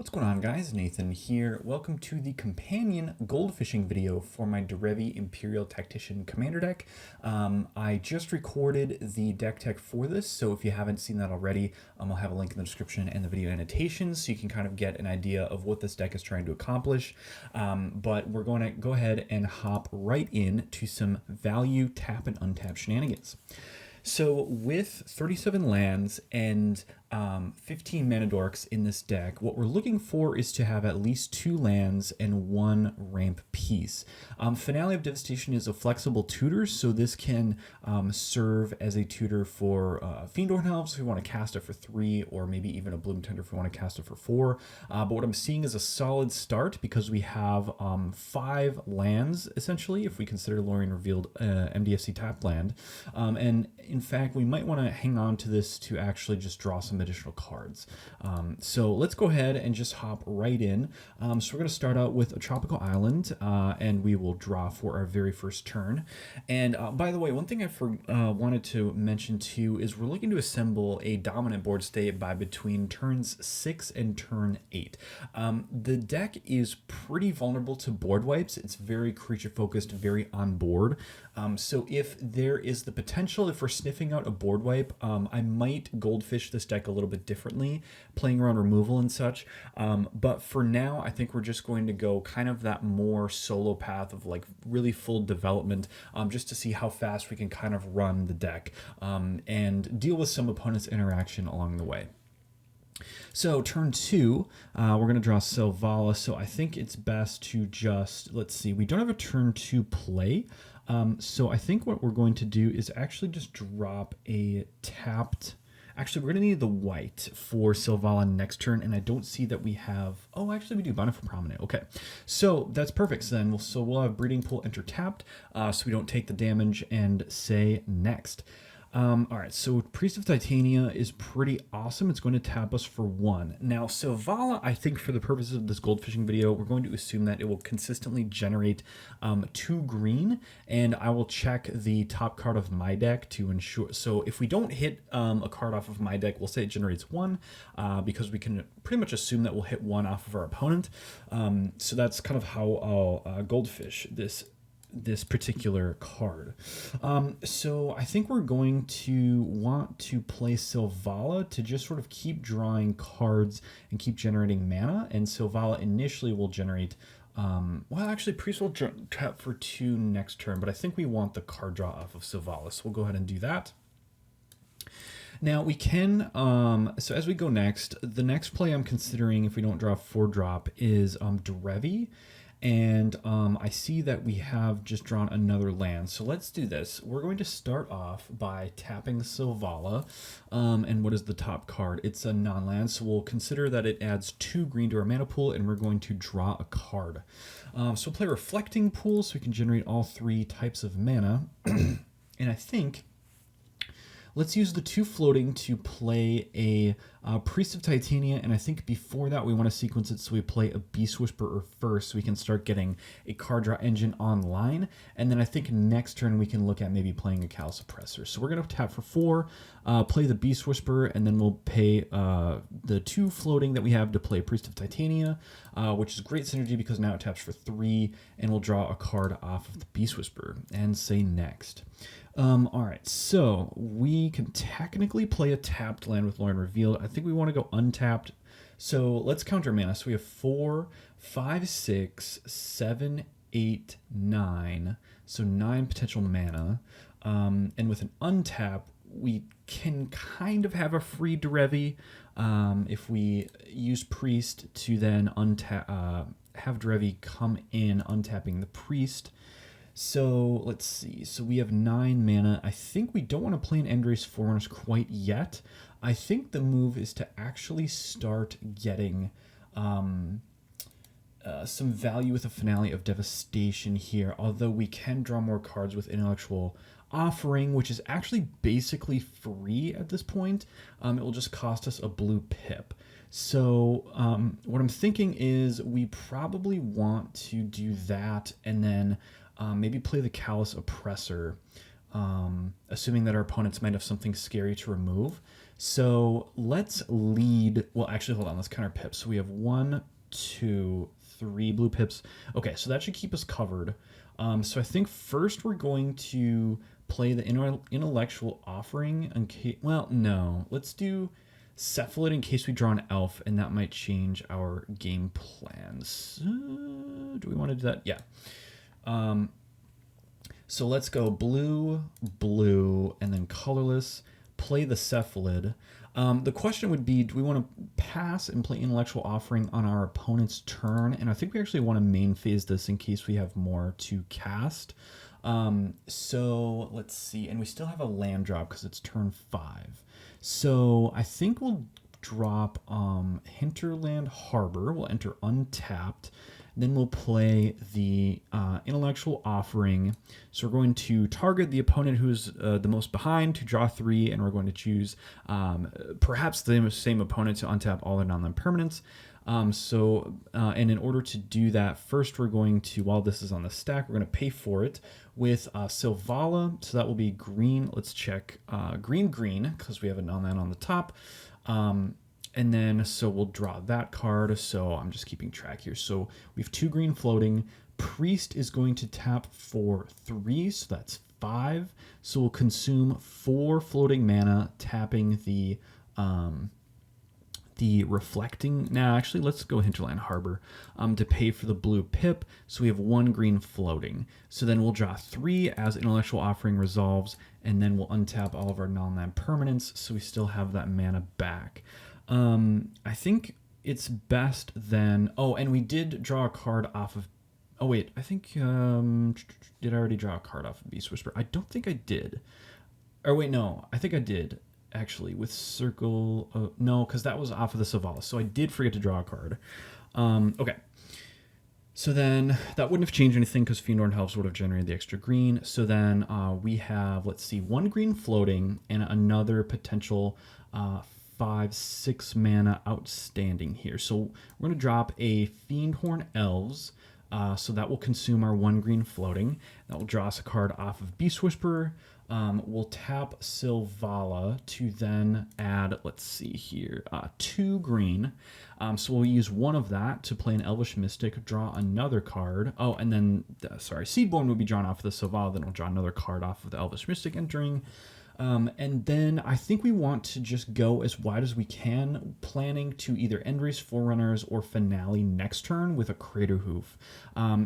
What's going on, guys? Nathan here. Welcome to the companion Goldfishing video for my Derevi Empyrial Tactician commander deck. I just recorded the deck tech for this, so if you haven't seen that already, I'll have a link in the description and the video annotations so you can kind of get an idea of what this deck is trying to accomplish. But we're going to go ahead and hop right in to some value tap and untap shenanigans. So with 37 lands and 15 mana dorks in this deck, what we're looking for is to have at least 2 lands and 1 ramp piece. Finale of Devastation is a flexible tutor, so this can serve as a tutor for Fiendhorn Elves if we want to cast it for 3, or maybe even a Bloom Tender if we want to cast it for 4. But what I'm seeing is a solid start because we have 5 lands, essentially, if we consider Lorien Revealed MDFC tapped land. And in fact, we might want to hang on to this to actually just draw some additional cards. So let's go ahead and just hop right in. So we're going to start out with a tropical island, and we will draw for our very first turn. And by the way, one thing I wanted to mention too is we're looking to assemble a dominant board state by between turns 6 and turn 8. The deck is pretty vulnerable to board wipes. It's very creature focused, very on board. So if there is the potential, if we're sniffing out a board wipe, I might goldfish this deck a little bit differently, playing around removal and such. But for now, I think we're just going to go kind of that more solo path of like really full development, just to see how fast we can kind of run the deck and deal with some opponent's interaction along the way. So turn 2, we're going to draw Selvala, so I think it's best to just, let's see, we don't have a turn 2 play, so I think what we're going to do is actually just drop a tapped, actually we're going to need the white for Selvala next turn, and I don't see that we have, oh actually we do, Bountiful Promenade, okay. So that's perfect, so then we'll have Breeding Pool enter tapped, so we don't take the damage, and say next. All right, so Priest of Titania is pretty awesome. It's going to tap us for 1. Now, Selvala, I think for the purposes of this goldfishing video, we're going to assume that it will consistently generate 2 green, and I will check the top card of my deck to ensure. So if we don't hit a card off of my deck, we'll say it generates 1, because we can pretty much assume that we'll hit 1 off of our opponent. So that's kind of how I'll goldfish this particular card. So I think we're going to want to play Selvala to just sort of keep drawing cards and keep generating mana, and Selvala initially will generate, well actually Priest will tap for 2 next turn, but I think we want the card draw off of Selvala, so we'll go ahead and do that. Now we can, so as we go next, the next play I'm considering if we don't draw 4-drop is Derevi. And I see that we have just drawn another land. So let's do this. We're going to start off by tapping Selvala. And what is the top card? It's a non-land, so we'll consider that it adds 2 green to our mana pool, and we're going to draw a card. So we'll play Reflecting Pool so we can generate all 3 types of mana. And I think let's use the 2 floating to play a Priest of Titania, and I think before that we want to sequence it so we play a Beast Whisperer first so we can start getting a card draw engine online, and then I think next turn we can look at maybe playing a Callous Oppressor. So we're going to tap for 4, play the Beast Whisperer, and then we'll pay the 2 floating that we have to play Priest of Titania, which is great synergy because now it taps for 3, and we'll draw a card off of the Beast Whisperer, and say next. All right, so we can technically play a tapped land with Lorien Revealed. I think we want to go untapped. So let's count our mana. So we have 4, 5, 6, 7, 8, 9. So 9 potential mana. And with an untap, we can kind of have a free Derevi if we use Priest to then untap, have Derevi come in untapping the Priest. So let's see. So we have 9 mana. I think we don't want to play an Enderace Forerunners quite yet. I think the move is to actually start getting some value with a Finale of Devastation here, although we can draw more cards with Intellectual Offering, which is actually basically free at this point. It will just cost us a blue pip. So what I'm thinking is we probably want to do that and then maybe play the Callous Oppressor, assuming that our opponents might have something scary to remove. So let's lead. Well, actually, hold on. Let's count our pips. So we have 1, 2, 3 blue pips. Okay, so that should keep us covered. So I think first we're going to play the intellectual offering. Well, no. Let's do cephalid in case we draw an elf, and that might change our game plans. Do we want to do that? Yeah. So let's go blue, blue, and then colorless. Play the cephalid. The question would be, do we want to pass and play intellectual offering on our opponent's turn? And I think we actually want to main phase this in case we have more to cast. So let's see. And we still have a land drop because it's turn 5. So I think we'll drop Hinterland Harbor. We'll enter untapped. Then we'll play the intellectual offering. So we're going to target the opponent who's the most behind to draw 3, and we're going to choose perhaps the same opponent to untap all their non-land permanents. And in order to do that, first we're going to, while this is on the stack, we're going to pay for it with Silvala. So that will be green. Let's check green, because we have a non-land on the top. And then, so we'll draw that card. So I'm just keeping track here. So we have 2 green floating. Priest is going to tap for 3, so that's 5. So we'll consume 4 floating mana, tapping the reflecting. Now, actually, let's go Hinterland Harbor to pay for the blue pip. So we have 1 green floating. So then we'll draw 3 as intellectual offering resolves, and then we'll untap all of our non-land permanents. So we still have that mana back. I think it's best then. Oh, and we did draw a card off of. Oh wait, I think did I already draw a card off of Beast Whisper? I don't think I did. Or wait, no, I think I did actually with Circle. No, because that was off of the Silvala. So I did forget to draw a card. Okay. So then that wouldn't have changed anything because Fiendhorn Helps would have generated the extra green. So then we have, let's see, 1 green floating and another potential 5, 6 mana outstanding here. So we're going to drop a Fiendhorn Elves. So that will consume our 1 green floating. That will draw us a card off of Beast Whisperer. We'll tap Silvala to then add, let's see here, 2 green. So we'll use 1 of that to play an Elvish Mystic, draw another card. Oh, and then, Seedborn will be drawn off of the Silvala. Then we'll draw another card off of the Elvish Mystic entering. And then I think we want to just go as wide as we can, planning to either Endrace Forerunners or Finale next turn with a Crater Hoof.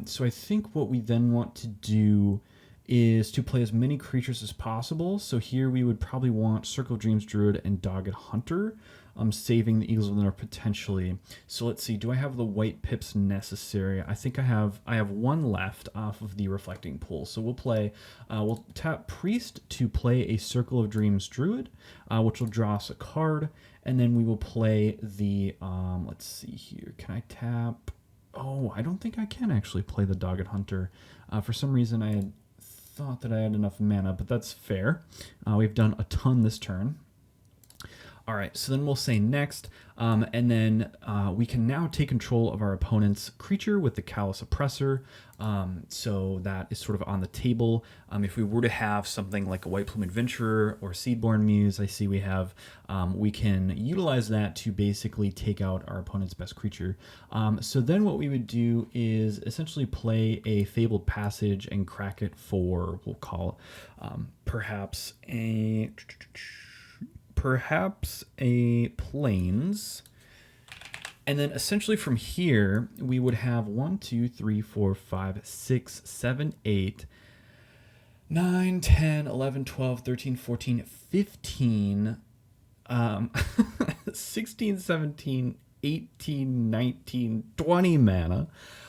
So I think what we then want to do is to play as many creatures as possible. So here we would probably want Circle of Dreams Druid and Dogged Hunter, saving the Eagles of the North potentially. So let's see, do I have the white pips necessary? I think I have 1 left off of the Reflecting Pool. So we'll play, we'll tap Priest to play a Circle of Dreams Druid, which will draw us a card. And then we will play the, let's see here, can I tap? Oh, I don't think I can actually play the Dogged Hunter. For some reason I had thought that I had enough mana, but that's fair. We've done a ton this turn. All right, so then we'll say next, and then we can now take control of our opponent's creature with the Callous Oppressor. So that is sort of on the table. If we were to have something like a White Plume Adventurer or Seedborn Muse, I see we have, we can utilize that to basically take out our opponent's best creature. So then what we would do is essentially play a Fabled Passage and crack it for, we'll call perhaps a Plains. And then essentially from here, we would have 1, 2, 3, 4, 5, 6, 7, 8, 9, 10, 11, 12, 13, 14, 15, 16, 17, 18, 19, 20 mana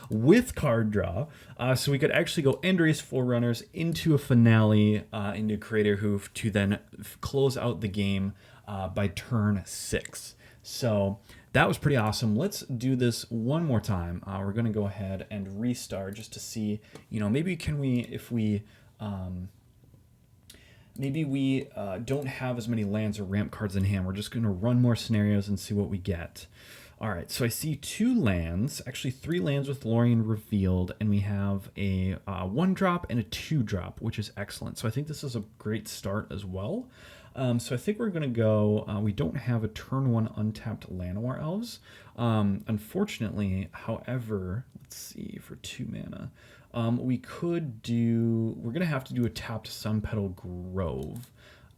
with card draw. So we could actually go Endrace Forerunners into a Finale, into Crater Hoof to then close out the game by turn 6. So that was pretty awesome. Let's do this one more time. We're going to go ahead and restart just to see, maybe can we, if we, maybe we don't have as many lands or ramp cards in hand. We're just going to run more scenarios and see what we get. All right, so I see 2 lands, actually 3 lands with Lorien revealed, and we have a 1-drop and a 2-drop, which is excellent. So I think this is a great start as well. So I think we're going to go, we don't have a turn 1 untapped Llanowar Elves. Unfortunately, however, let's see, for 2 mana, we could do, we're going to have to do a tapped Sunpetal Grove.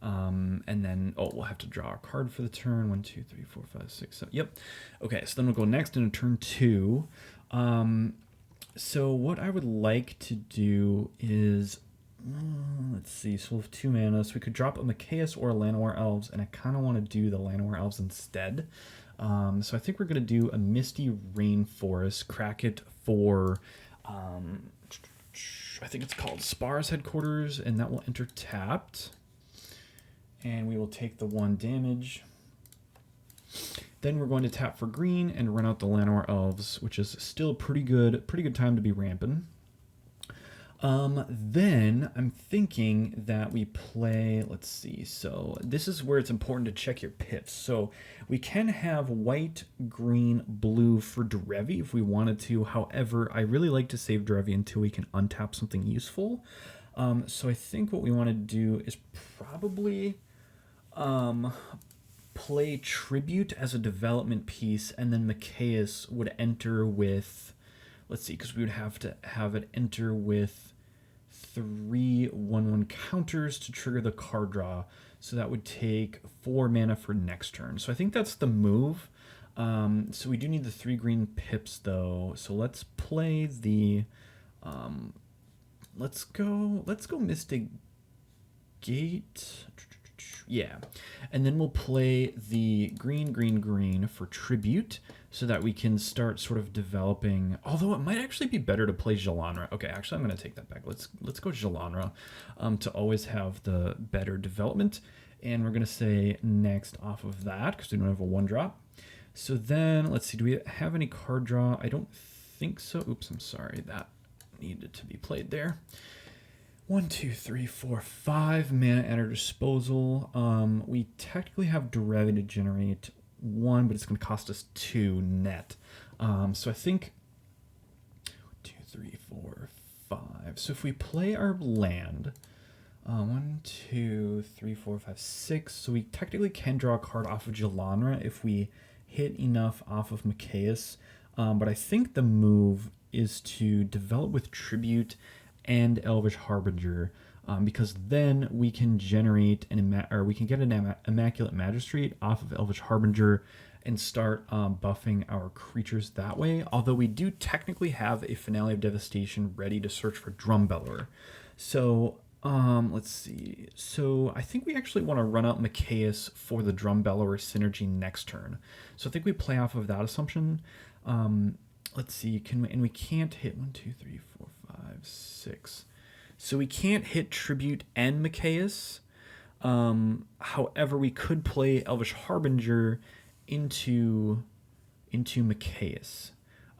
And then, we'll have to draw a card for the turn. 1, 2, 3, 4, 5, 6, 7. Yep. Okay, so then we'll go next into turn 2. So what I would like to do is, let's see, so we'll have 2 mana, so we could drop a Mikaeus or a Llanowar Elves, and I kind of want to do the Llanowar Elves instead. So I think we're going to do a Misty Rainforest, crack it for, I think it's called Spar's Headquarters, and that will enter tapped. And we will take the 1 damage. Then we're going to tap for green and run out the Llanowar Elves, which is still pretty good time to be ramping. Then I'm thinking that we play, let's see, so this is where it's important to check your pips. So we can have white, green, blue for Derevi if we wanted to. However, I really like to save Derevi until we can untap something useful. So I think what we want to do is probably play Tribute as a development piece, and then Mikaeus would enter with, let's see, because we would have to have it enter with 3 1/1 counters to trigger the card draw. So that would take 4 mana for next turn. So I think that's the move. So we do need the 3 green pips though. So let's play the let's go Mystic Gate. Yeah, and then we'll play the green for Tribute so that we can start sort of developing, although it might actually be better to play Jalanra. Okay, actually I'm going to take that back. Let's go Jalanra to always have the better development. And we're going to say next off of that because we don't have a 1-drop. So then let's see, do we have any card draw? I don't think so. Oops, I'm sorry. That needed to be played there. 1, 2, 3, 4, 5 mana at our disposal. We technically have Derevi to generate 1, but it's going to cost us 2 net. So I think 2, 3, 4, 5. So if we play our land, 1, 2, 3, 4, 5, 6. So we technically can draw a card off of Jalanra if we hit enough off of Mikaeus. But I think the move is to develop with Tribute and Elvish Harbinger, because then we can generate we can get an Immaculate Magistrate off of Elvish Harbinger and start buffing our creatures that way. Although we do technically have a Finale of Devastation ready to search for Drumbellower. So let's see. So I think we actually want to run out Mikaeus for the Drumbellower synergy next turn. So I think we play off of that assumption. Let's see. And we can't hit 1, 2, 3, 4, 5, 6. So we can't hit Tribute and Mikaeus. However, we could play Elvish Harbinger into Mikaeus.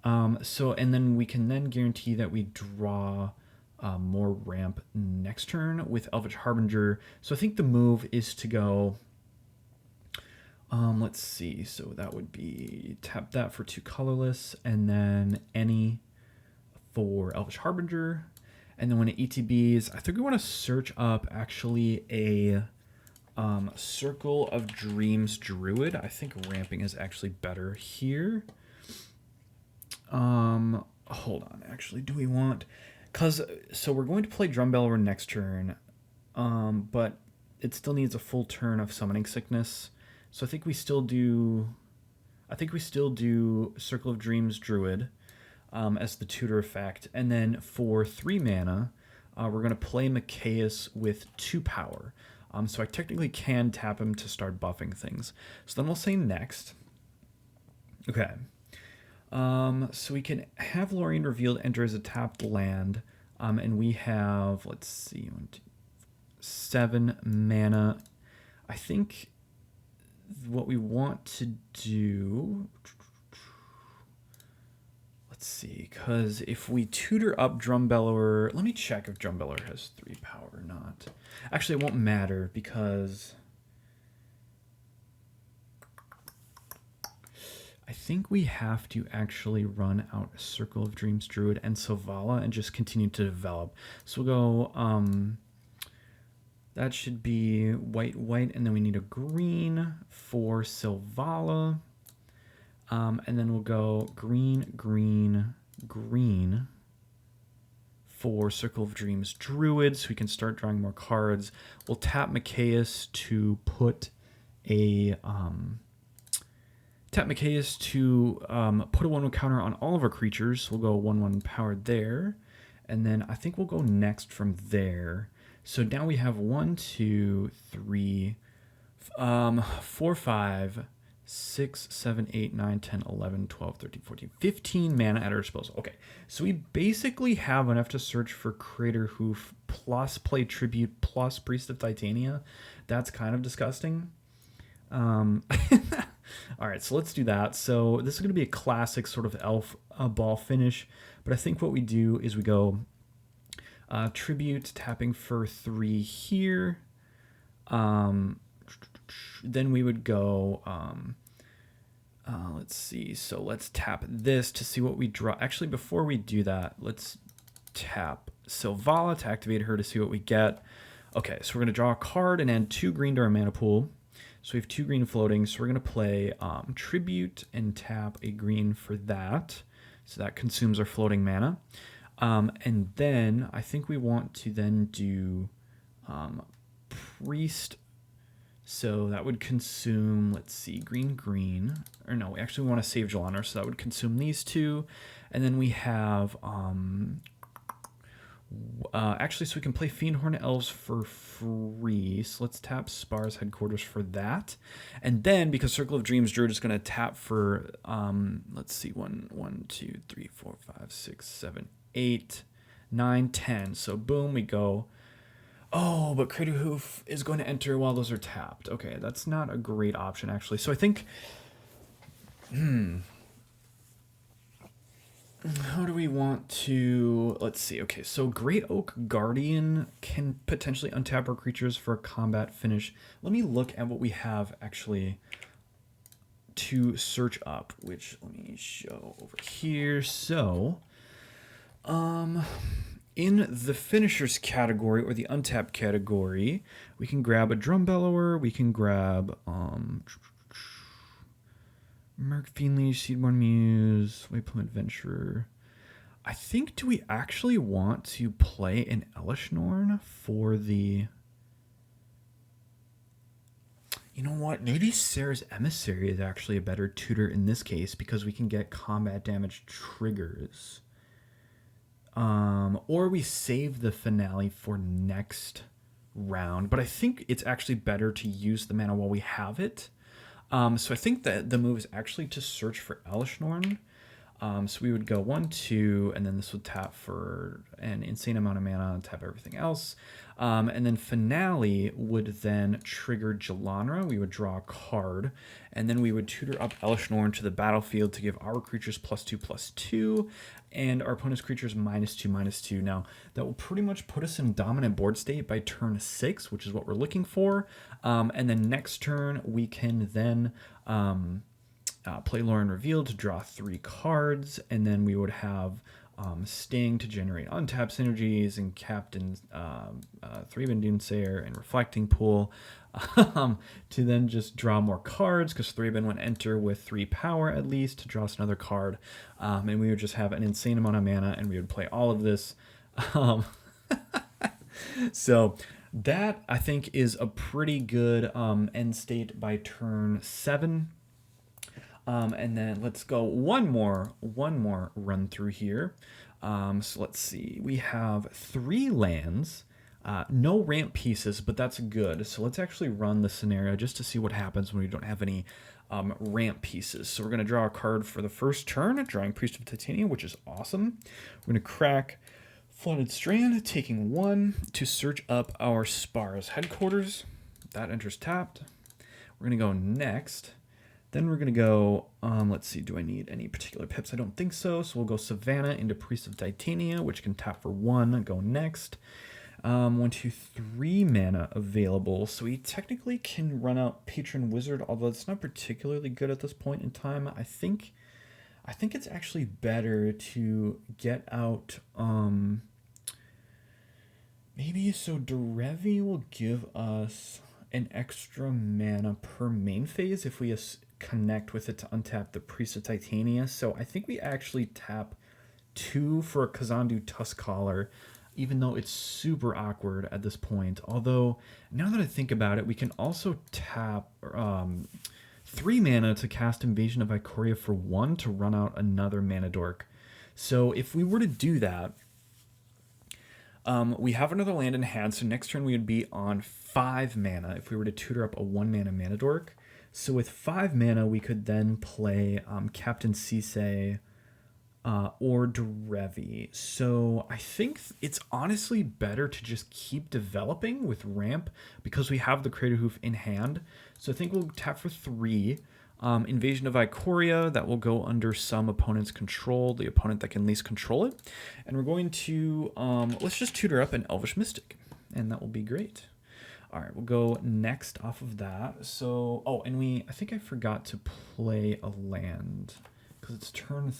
And then we can then guarantee that we draw more ramp next turn with Elvish Harbinger. So I think the move is to go, let's see, so that would be tap that for 2 colorless, and then any for Elvish Harbinger. And then when it ETBs, I think we want to search up actually a Circle of Dreams Druid. I think ramping is actually better here. Hold on, actually, do we want... So we're going to play Drumbellower next turn, but it still needs a full turn of Summoning Sickness. So I think we still do Circle of Dreams Druid as the tutor effect. And then for 3 mana, we're going to play Mikaeus with 2 power. So I technically can tap him to start buffing things. So then we'll say next. Okay. So we can have Lorien Revealed enter as a tapped land. And we have, let's see, 7 mana. I think what we want to do, let's see, because if we tutor up Drumbellower, let me check if Drumbellower has 3 power or not. Actually, it won't matter because I think we have to actually run out Circle of Dreams Druid and Selvala and just continue to develop. So we'll go That should be white, white, and then we need a green for Silvala. And then we'll go green, green, green for Circle of Dreams Druid, so we can start drawing more cards. We'll tap Micaeus to put a put a 1/1 counter on all of our creatures. We'll go 1/1 powered there, and then I think we'll go next from there. So now we have 1, 2, 3, 4, 5, 6, 7, 8, 9, 10, 11, 12, 13, 14, 15 mana at our disposal. Okay, so we basically have enough to search for Crater Hoof plus play Tribute plus Priest of Titania. That's kind of disgusting. All right, so let's do that. So this is going to be a classic sort of elf ball finish, but I think what we do is we go Tribute, tapping for 3 here. Then we would go, let's see, so let's tap this to see what we draw. Actually, before we do that, let's tap Silvala to activate her to see what we get. Okay, so we're going to draw a card and add 2 green to our mana pool. So we have 2 green floating, so we're going to play Tribute and tap a green for that. So that consumes our floating mana. And then I think we want to then do Priest. So that would consume, let's see, green, green. Or no, we actually want to save Jelana, so that would consume these 2. And then we have, actually, so we can play Fiendhorn Elves for free. So let's tap Spar's Headquarters for that. And then, because Circle of Dreams Druid is going to tap for, let's see, 1, 2, 3, 4, 5, 6, 7, 8, 9, 10. So boom, we go. Oh, but Crater Hoof is going to enter while those are tapped. Okay, that's not a great option, actually. So I think, how do we want to, let's see. Okay, so Great Oak Guardian can potentially untap our creatures for a combat finish. Let me look at what we have, actually, to search up, which let me show over here. So, in the finishers category, or the untap category, we can grab a Drum Bellower, we can grab Merc Fiendly, Seedborn Muse, Waypoint Adventurer. I think, do we actually want to play an Elishnorn for the... You know what? Maybe Sarah's Emissary is actually a better tutor in this case, because we can get combat damage triggers. Or we save the finale for next round, but I think it's actually better to use the mana while we have it. So I think that the move is actually to search for Elishnorn. So we would go 1, 2, and then this would tap for an insane amount of mana and tap everything else. And then Finale would then trigger Jelana. We would draw a card, and then we would tutor up Elishnorn to the battlefield to give our creatures +2/+2, and our opponent's creatures -2/-2. Now, that will pretty much put us in dominant board state by turn 6, which is what we're looking for. And then next turn, we can then play Lauren Revealed to draw 3 cards, and then we would have Sting to generate untap synergies, and Captain Thraben Doomsayer and Reflecting Pool to then just draw more cards, because Thraben would enter with 3 power at least to draw us another card, and we would just have an insane amount of mana, and we would play all of this. So that, I think, is a pretty good end state by turn 7. And then let's go one more run through here. So let's see. We have 3 lands, no ramp pieces, but that's good. So let's actually run the scenario just to see what happens when we don't have any ramp pieces. So we're going to draw a card for the first turn, drawing Priest of Titania, which is awesome. We're going to crack Flooded Strand, taking 1 to search up our Spar's Headquarters. That enters tapped. We're going to go next. Then we're going to go, let's see, do I need any particular pips? I don't think so. So we'll go Savannah into Priest of Titania, which can tap for 1, go next. 1, 2, 3 mana available. So we technically can run out Patron Wizard, although it's not particularly good at this point in time. I think it's actually better to get out, Maybe, so Derevi will give us an extra mana per main phase if we connect with it to untap the Priest of Titania. So I think we actually tap 2 for a Kazandu Tuskcaller, even though it's super awkward at this point. Although, now that I think about it, we can also tap 3 mana to cast Invasion of Ikoria for 1 to run out another mana dork. So if we were to do that, we have another land in hand, so next turn we would be on 5 mana if we were to tutor up a 1 mana mana dork. So with 5 mana, we could then play Captain Sisay or Derevi. So I think it's honestly better to just keep developing with ramp because we have the Crater Hoof in hand. So I think we'll tap for 3. Invasion of Ikoria, that will go under some opponent's control, the opponent that can least control it. And we're going to, let's just tutor up an Elvish Mystic, and that will be great. All right, we'll go next off of that. So, oh, and I think I forgot to play a land because it's turn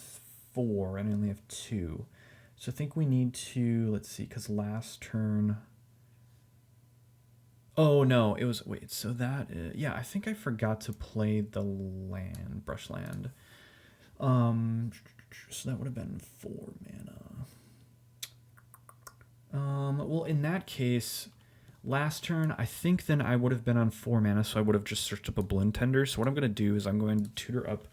4 and I only have 2. So I think we need to, let's see, because last turn, oh no, it was, wait, so that, yeah, I think I forgot to play the land, brush land. So that would have been 4 mana. Well, in that case, last turn, I think then I would have been on 4 mana, so I would have just searched up a Bloom Tender. So what I'm going to do is I'm going to tutor up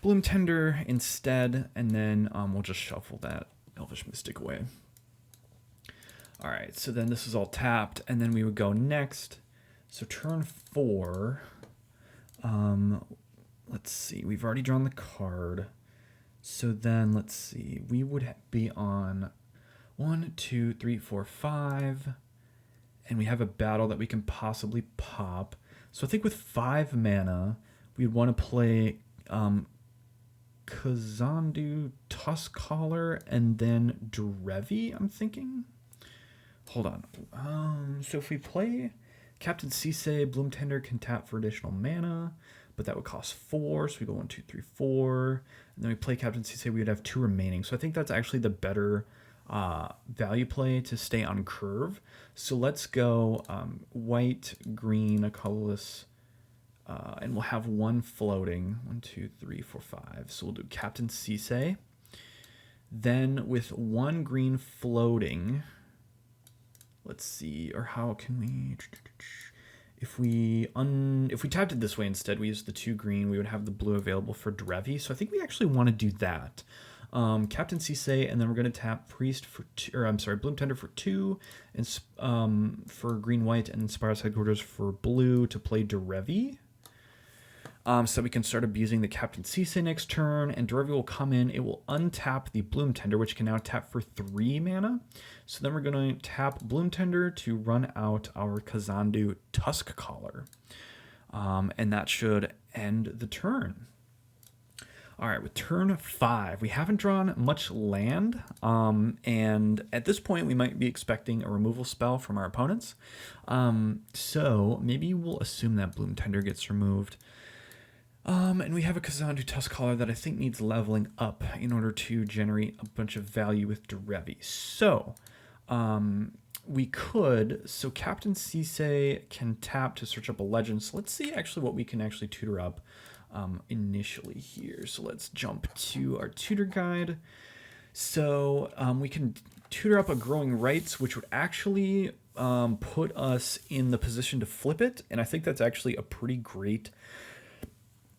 Bloom Tender instead, and then we'll just shuffle that Elvish Mystic away. All right, so then this is all tapped, and then we would go next. So turn 4, let's see, we've already drawn the card. So then let's see, we would be on 1, 2, 3, 4, 5, and we have a battle that we can possibly pop. So I think with 5 mana, we'd want to play Kazandu Tuskcaller and then Derevi, I'm thinking. Hold on. So if we play Captain Sisay, Bloom Tender can tap for additional mana, but that would cost 4. So we go 1, 2, 3, 4. And then we play Captain Sisay, we would have 2 remaining. So I think that's actually the better value play to stay on curve. So let's go white, green, a colorless, and we'll have 1 floating. 1, 2, 3, 4, 5. So we'll do Captain Sisay. Then with 1 green floating, let's see, or how can we, if we tapped it this way instead, we used the 2 green, we would have the blue available for Derevi. So I think we actually want to do that. Captain Sisay, and then we're going to tap Priest for 2, or I'm sorry, Bloom Tender for 2, and for green-white, and Spire's Headquarters for blue to play Derevi. So we can start abusing the Captain Sisay next turn, and Derevi will come in. It will untap the Bloom Tender, which can now tap for 3 mana. So then we're going to tap Bloom Tender to run out our Kazandu Tuskcaller. And that should end the turn. All right, with turn 5, we haven't drawn much land, and at this point we might be expecting a removal spell from our opponents. So maybe we'll assume that Bloom Tender gets removed. And we have a Kazandu Tuskcaller that I think needs leveling up in order to generate a bunch of value with Derevi. So we could, so Captain Sisay can tap to search up a legend. So let's see actually what we can actually tutor up initially here. So let's jump to our tutor guide. So we can tutor up a Growing Rights, which would actually put us in the position to flip it. And I think that's actually a pretty great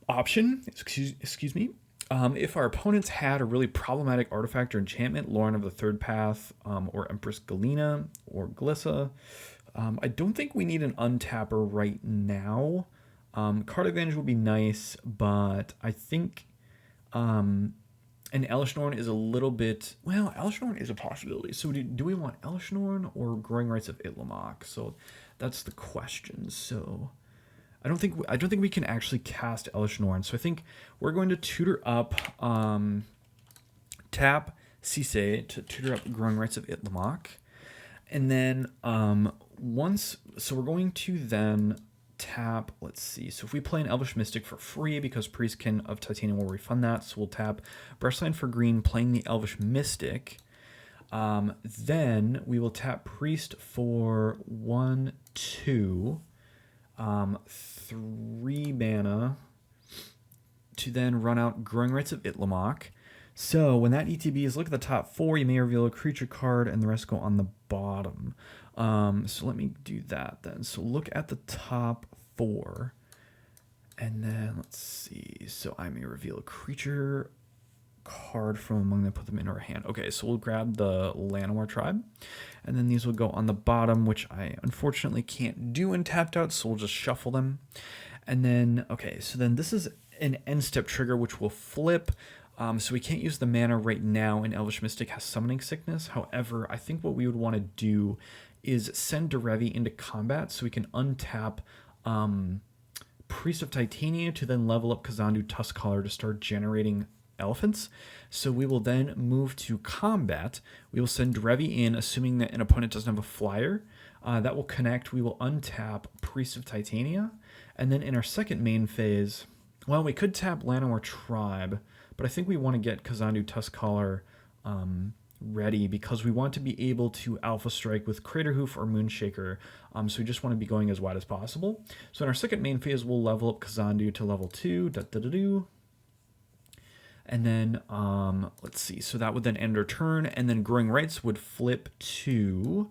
option, excuse me. If our opponents had a really problematic artifact or enchantment, Lauren of the Third Path, or Empress Galena, or Glissa, I don't think we need an untapper right now. Card advantage would be nice, but I think an Elesh Norn is a little bit, well, Elesh Norn is a possibility. So do we want Elesh Norn or Growing Rights of Itlamok? So that's the question. So I don't think we can actually cast Elesh Norn. So I think we're going to tutor up, tap Sisay to tutor up Growing Rights of Itlamok. And then so we're going to then tap, let's see, so if we play an Elvish Mystic for free, because Priest of Titania will refund that, so we'll tap Brushland for green, playing the Elvish Mystic. Then we will tap Priest for 1, 2, 3 mana to then run out Growing Rites of Itlamok. So when that ETB is, look at the top 4, you may reveal a creature card and the rest go on the bottom. So let me do that then. So look at the top 4. And then let's see. So I may reveal a creature card from among them, put them in our hand. Okay, so we'll grab the Llanowar Tribe. And then these will go on the bottom, which I unfortunately can't do in tapped out, so we'll just shuffle them. And then, okay, so then this is an end step trigger, which will flip. So we can't use the mana right now, and Elvish Mystic has Summoning Sickness. However, I think what we would want to do is send Derevi into combat so we can untap Priest of Titania to then level up Kazandu Tuskcaller to start generating elephants. So we will then move to combat. We will send Derevi in, assuming that an opponent doesn't have a flyer. That will connect. We will untap Priest of Titania. And then in our second main phase, well, we could tap Llanowar Tribe, but I think we want to get Kazandu Tuskcaller ready because we want to be able to Alpha Strike with Craterhoof or Moonshaker. So we just want to be going as wide as possible. So in our second main phase, we'll level up Kazandu to level 2. And then, let's see. So that would then end our turn, and then Growing Rites would flip to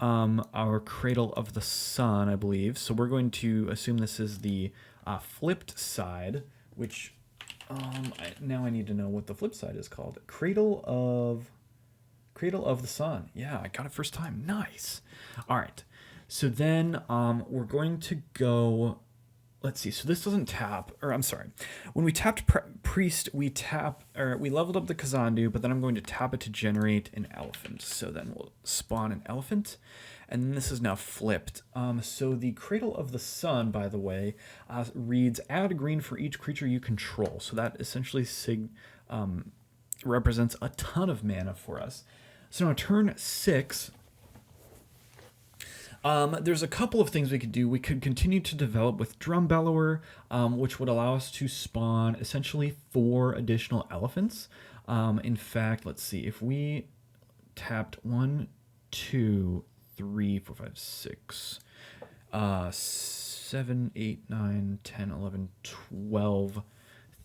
our Cradle of the Sun, I believe. So we're going to assume this is the flipped side, which now I need to know what the flip side is called. Cradle of the Sun. Yeah, I got it first time. Nice. All right. So then we're going to go. Let's see. So this doesn't tap, or I'm sorry. When we tapped Priest, we leveled up the Kazandu, but then I'm going to tap it to generate an elephant. So then we'll spawn an elephant, and then this is now flipped. So the Cradle of the Sun, by the way, reads add a green for each creature you control. So that essentially represents a ton of mana for us. So now turn 6. There's a couple of things we could do. We could continue to develop with Drum Bellower, which would allow us to spawn essentially 4 additional elephants. In fact, let's see. If we tapped 1, 2, 3, 4, 5, 6, 7, 8, 9, 10, 11, 12,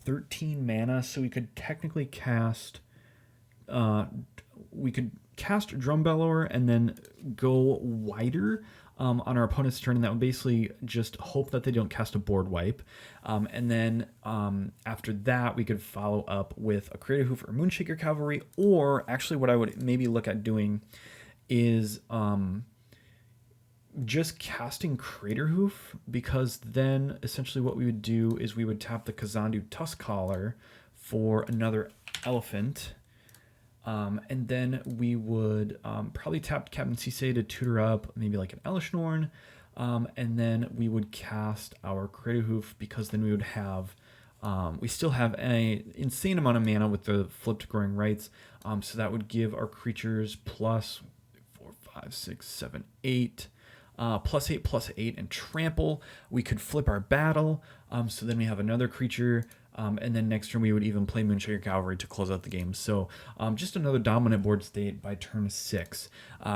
13 mana, so we could technically cast... we could cast Drum Bellower and then go wider on our opponent's turn, and that would basically just hope that they don't cast a board wipe. And then after that, we could follow up with a Craterhoof or Moonshaker Cavalry, or actually what I would maybe look at doing is just casting Craterhoof, because then essentially what we would do is we would tap the Kazandu Tuskcaller for another elephant. And then we would probably tap Captain Cisse to tutor up maybe like an Elishnorn. And then we would cast our Craterhoof, because then we would have, we still have an insane amount of mana with the flipped Growing Rites. So that would give our creatures plus 4, 5, 6, 7, 8. +8/+8 and trample. We could flip our battle. So then we have another creature. And then next turn we would even play Moonshaker Cavalry to close out the game. So just another dominant board state by turn 6.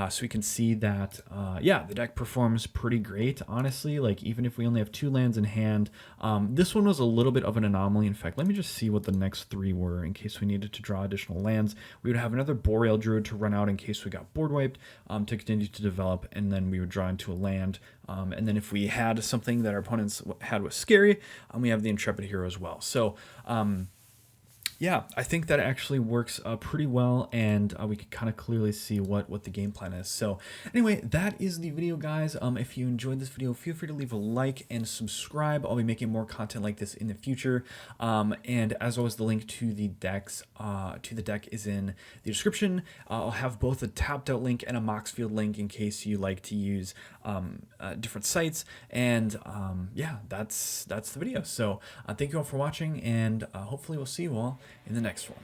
So we can see that, yeah, the deck performs pretty great, honestly. Like, even if we only have 2 lands in hand, this one was a little bit of an anomaly. In fact, let me just see what the next 3 were in case we needed to draw additional lands. We would have another Boreal Druid to run out in case we got board wiped, to continue to develop, and then we would draw into a land. And then if we had something that our opponents had was scary, we have the Intrepid Hero as well. So, yeah, I think that actually works pretty well, and we can kind of clearly see what the game plan is. So anyway, that is the video, guys. If you enjoyed this video, feel free to leave a like and subscribe. I'll be making more content like this in the future. And as always, the link to the decks, to the deck is in the description. I'll have both a tapped out link and a Moxfield link in case you like to use different sites. And yeah, that's the video. So thank you all for watching, and hopefully we'll see you all in the next one.